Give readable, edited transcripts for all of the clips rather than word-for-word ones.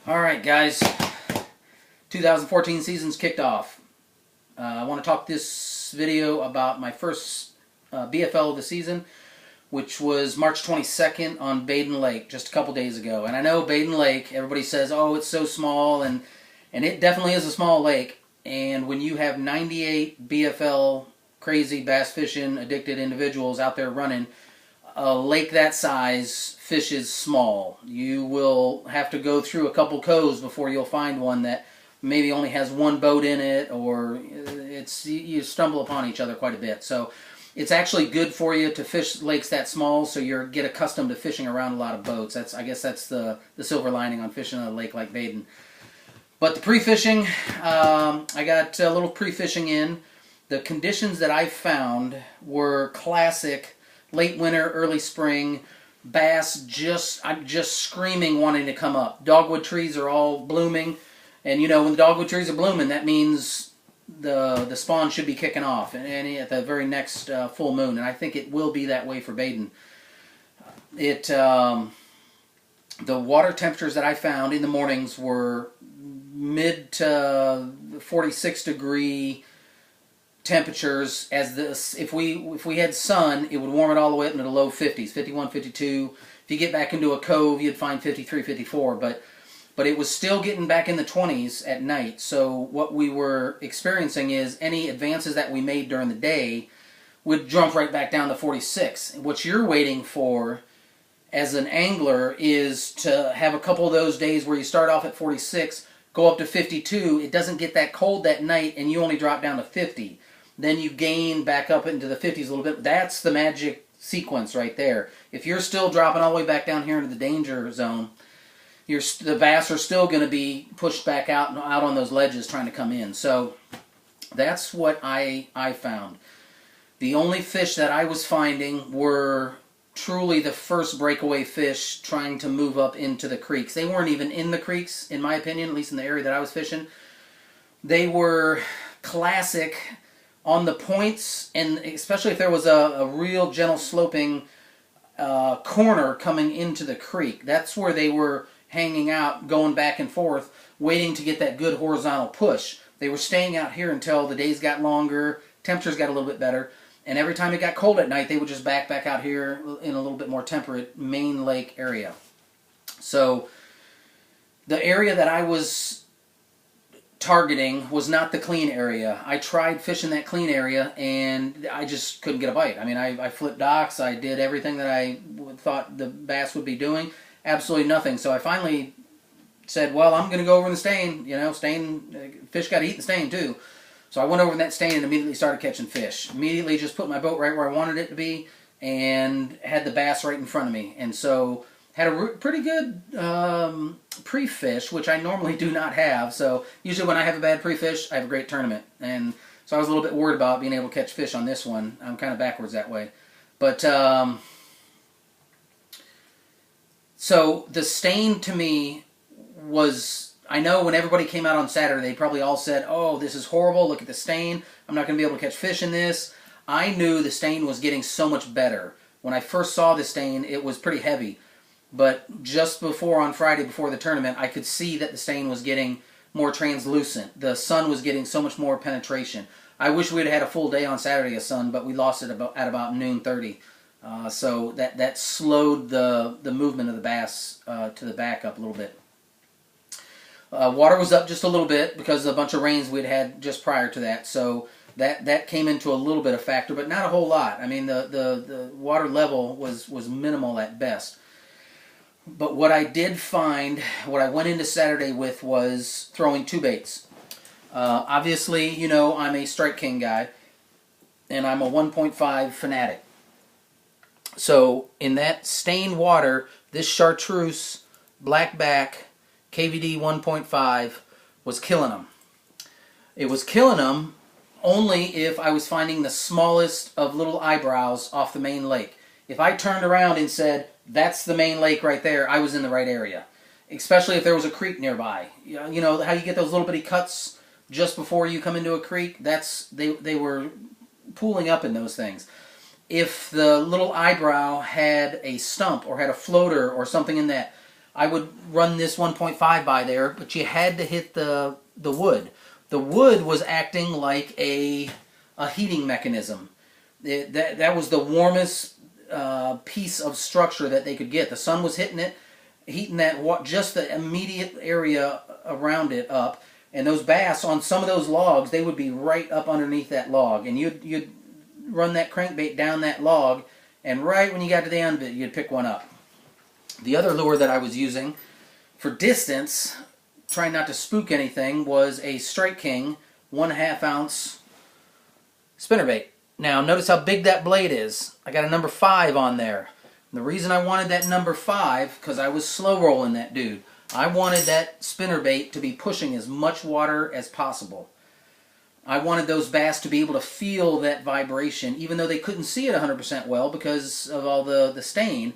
All right, guys. 2014 season's kicked off. I want to talk this video about my first BFL of the season, which was March 22nd on Badin Lake, just a couple days ago. And I know Badin Lake, everybody says, oh, it's so small, and it definitely is a small lake. And when you have 98 BFL crazy bass fishing addicted individuals out there running, a lake that size fishes small. You will have to go through a couple coves before you'll find one that maybe only has one boat in it, or you stumble upon each other quite a bit. So it's actually good for you to fish lakes that small, so you get accustomed to fishing around a lot of boats. I guess that's the silver lining on fishing a lake like Badin. But the pre-fishing, I got a little pre-fishing in. The conditions that I found were classic late winter, early spring, bass I'm just screaming wanting to come up. Dogwood trees are all blooming, and you know, when the dogwood trees are blooming, that means the spawn should be kicking off and at the very next full moon, and I think it will be that way for Badin. The water temperatures that I found in the mornings were mid to 46 degree temperatures. If we had sun, it would warm it all the way up into the low 50s, 51, 52. If you get back into a cove, you'd find 53, 54, but it was still getting back in the 20s at night. So what we were experiencing is any advances that we made during the day would jump right back down to 46. What you're waiting for as an angler is to have a couple of those days where you start off at 46, go up to 52, it doesn't get that cold that night, and you only drop down to 50. Then you gain back up into the 50s a little bit. That's the magic sequence right there. If you're still dropping all the way back down here into the danger zone, the bass are still going to be pushed back out on those ledges trying to come in. So that's what I found. The only fish that I was finding were truly the first breakaway fish trying to move up into the creeks. They weren't even in the creeks, in my opinion, at least in the area that I was fishing. They were classic on the points, and especially if there was a real gentle sloping corner coming into the creek. That's where they were hanging out, going back and forth, waiting to get that good horizontal push. They were staying out here until the days got longer, temperatures got a little bit better, and every time it got cold at night, they would just back out here in a little bit more temperate main lake area. So the area that I was targeting was not the clean area. I tried fishing that clean area, and I just couldn't get a bite. I mean, I flipped docks, I did everything that I thought the bass would be doing. Absolutely nothing. So I finally said, well, I'm going to go over in the Stain. You know, Stain, fish got to eat the Stain too. So I went over in that Stain and immediately started catching fish. Immediately just put my boat right where I wanted it to be and had the bass right in front of me. And so had a pretty good pre-fish, which I normally do not have. So usually when I have a bad pre-fish, I have a great tournament. And so I was a little bit worried about being able to catch fish on this one. I'm kind of backwards that way. But so the Stain to me was, I know when everybody came out on Saturday, they probably all said, oh, this is horrible, look at the Stain, I'm not going to be able to catch fish in this. I knew the Stain was getting so much better. When I first saw the Stain, it was pretty heavy. But just before, on Friday, before the tournament, I could see that the Stain was getting more translucent. The sun was getting so much more penetration. I wish we had had a full day on Saturday of sun, but we lost it at about noon 30. So that slowed the movement of the bass to the back up a little bit. Water was up just a little bit because of a bunch of rains we'd had just prior to that. So that came into a little bit of factor, but not a whole lot. I mean, the water level was minimal at best. But what I did find, what I went into Saturday with, was throwing two baits. Obviously, you know, I'm a Strike King guy, and I'm a 1.5 fanatic. So in that stained water, this chartreuse blackback KVD 1.5 was killing them. It was killing them only if I was finding the smallest of little eyebrows off the main lake. If I turned around and said, that's the main lake right there, I was in the right area. Especially if there was a creek nearby. You know how you get those little bitty cuts just before you come into a creek? They were pooling up in those things. If the little eyebrow had a stump or had a floater or something in that, I would run this 1.5 by there, but you had to hit the wood. The wood was acting like a heating mechanism. That was the warmest piece of structure that they could get. The sun was hitting it, heating that just the immediate area around it up. And those bass on some of those logs, they would be right up underneath that log, and you'd run that crankbait down that log, and right when you got to the end of it, you'd pick one up. The other lure that I was using for distance, trying not to spook anything, was a Strike King 1/2 ounce spinnerbait. Now notice how big that blade is. I got a number 5 on there. And the reason I wanted that number 5, because I was slow rolling that dude. I wanted that spinnerbait to be pushing as much water as possible. I wanted those bass to be able to feel that vibration, even though they couldn't see it 100% well because of all the stain.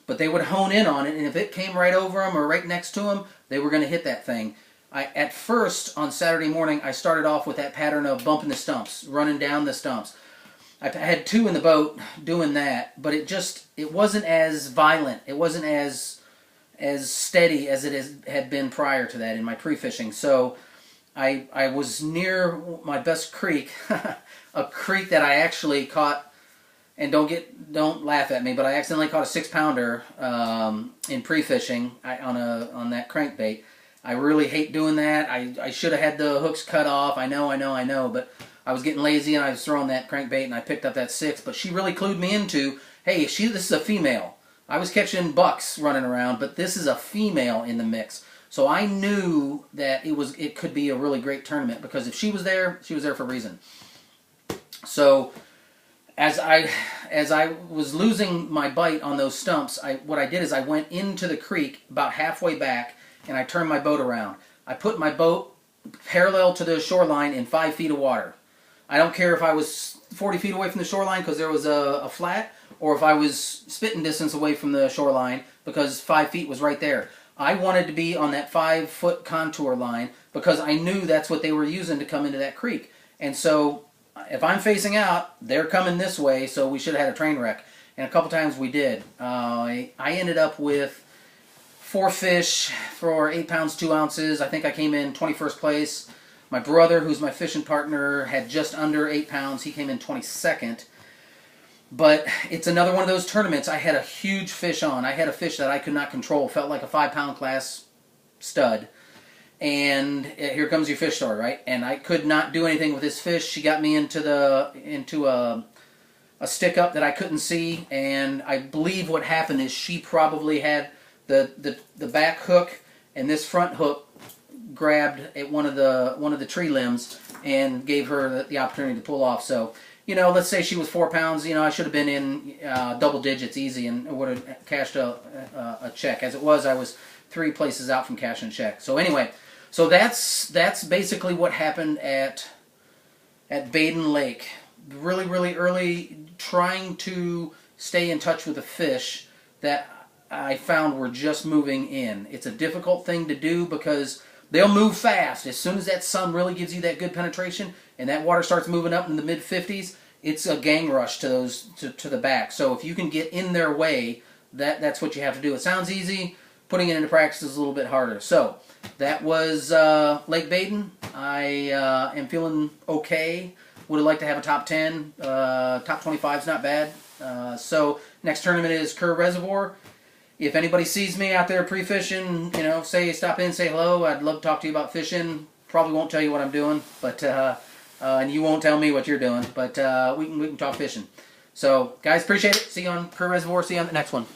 But they would hone in on it, and if it came right over them or right next to them, they were going to hit that thing. At first, on Saturday morning, I started off with that pattern of bumping the stumps, running down the stumps. I had 2 in the boat doing that, but it wasn't as violent. It wasn't as steady as it had been prior to that in my pre-fishing. So I was near my best creek, a creek that I actually caught. And don't laugh at me, but I accidentally caught a 6-pounder in pre-fishing on that crankbait. I really hate doing that. I should have had the hooks cut off. I know, but I was getting lazy and I was throwing that crankbait and I picked up that 6. But she really clued me into, hey, this is a female. I was catching bucks running around, but this is a female in the mix. So I knew that it could be a really great tournament, because if she was there for a reason. So as I was losing my bite on those stumps, what I did is I went into the creek about halfway back, and I turned my boat around. I put my boat parallel to the shoreline in 5 feet of water. I don't care if I was 40 feet away from the shoreline because there was a flat, or if I was spitting distance away from the shoreline because 5 feet was right there. I wanted to be on that 5-foot contour line because I knew that's what they were using to come into that creek. And so if I'm facing out, they're coming this way, so we should have had a train wreck. And a couple times we did. I ended up with 4 fish for 8 pounds 2 ounces. I think I came in 21st place. My brother, who's my fishing partner, had just under 8 pounds. He came in 22nd. But it's another one of those tournaments. I had a huge fish on. I had a fish that I could not control. Felt like a 5-pound class stud. And here comes your fish story, right? And I could not do anything with this fish. She got me into a stick up that I couldn't see, and I believe what happened is she probably had the back hook and this front hook grabbed at one of the tree limbs and gave her the opportunity to pull off. So, let's say she was 4 pounds. I should have been in double digits easy and would have cashed a check. As it was, I was 3 places out from cashing a check. So anyway. So that's basically what happened at Badin Lake. Really, really early, trying to stay in touch with the fish that I found were just moving in. It's a difficult thing to do because they'll move fast. As soon as that sun really gives you that good penetration and that water starts moving up in the mid-50s, it's a gang rush to the back. So if you can get in their way, that's what you have to do. It sounds easy. Putting it into practice is a little bit harder. So that was Lake Badin. I am feeling okay. Would have liked to have a top 10. Top 25 is not bad. So next tournament is Kerr Reservoir. If anybody sees me out there pre-fishing, stop in, say hello. I'd love to talk to you about fishing. Probably won't tell you what I'm doing, but and you won't tell me what you're doing. But we can talk fishing. So guys, appreciate it. See you on Kerr Reservoir. See you on the next one.